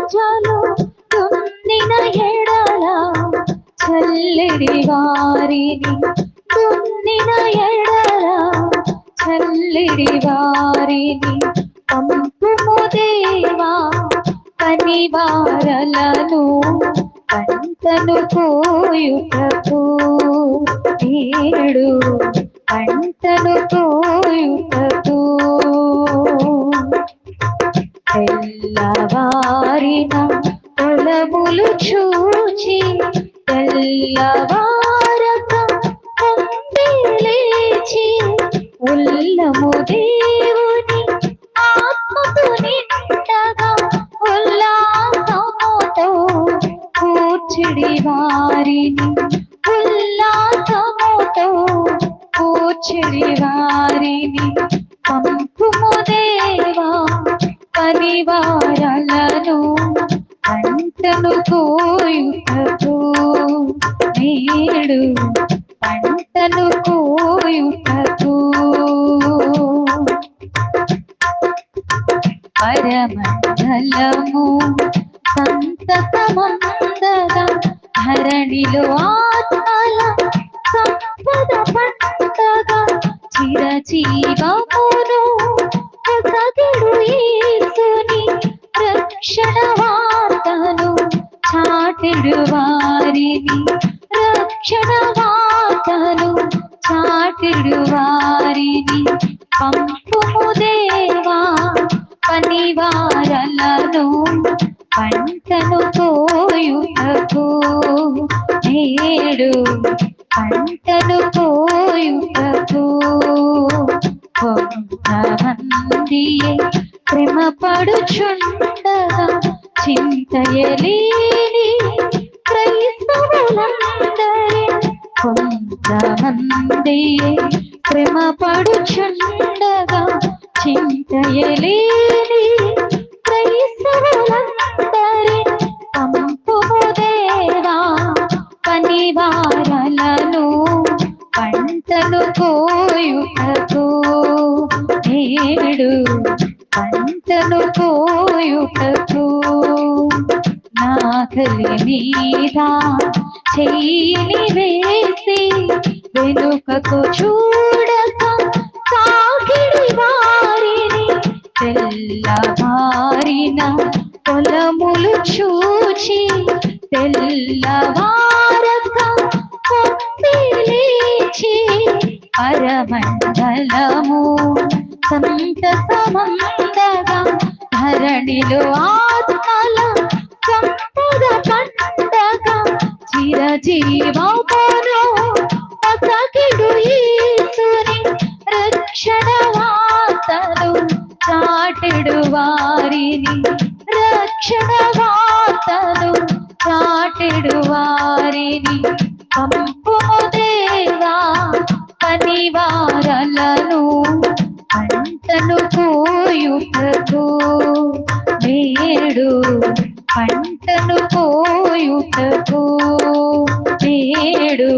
ప్రజలు దున్నిన ఎడల చల్లెడి వారిని దున్నిన ఎడల చల్లెడి వారిని పంపుము దేవా పనివారలను పంటను కోయుటకు నేడు పంటను కోయుటకు తెల్లవారిన పొలములు చూచి తెల్లవారక పొంగి లేచి ఉల్లము దేవుని ఆత్మకు నిండగా ఉల్లాసముతో కూర్చుడి వారిని ఉల్లాసముతో కూర్చుడి వారిని పంపుము దేవా పనివారలను పంటను కోయుటకు నేడు పంటను కోయుటకు పరమండలము సంతతమందగా ధరణిలో ఆత్మల సంపద పంటగా చిరజీవమును పొసగెడు యేసుని రక్షణ వార్తను చాటెడు వారిని రక్షణ వార్తను చాటెడు వారిని పంపుము దేవా పనివారలను పంటను కోయుటకు నేడు పంటను కోయుటకు కొంతమందియే శ్రమపడుచుండగా చింతయలేని క్రైస్తవులందరి కొంతమందియే శ్రమపడుచుండగా చింతయలేని క్రైస్తవులందరి పంపుము దేవా పనివారలను పంటను కోయుటకు నేడు పంటను కోయుటకు నాగలి మీద చెయ్యిని వేసి వెనుకకు చూడక సాగిడి వారిని తెల్లవారిన పొలములు చూచి తెల్లవారక పొంగి లేచి పరమండలము సంతతమందగా ధరణిలో ఆత్మల సంపద పండగా చిరజీవమును పొసగెడు యేసుని రక్షణ వార్తను చాటెడు వారిని రక్షణ వార్తను చాటెడు వారిని పంపుము దేవా పనివారలను పంటను కోయుటకు నేడు పంటను కోయుటకు నేడు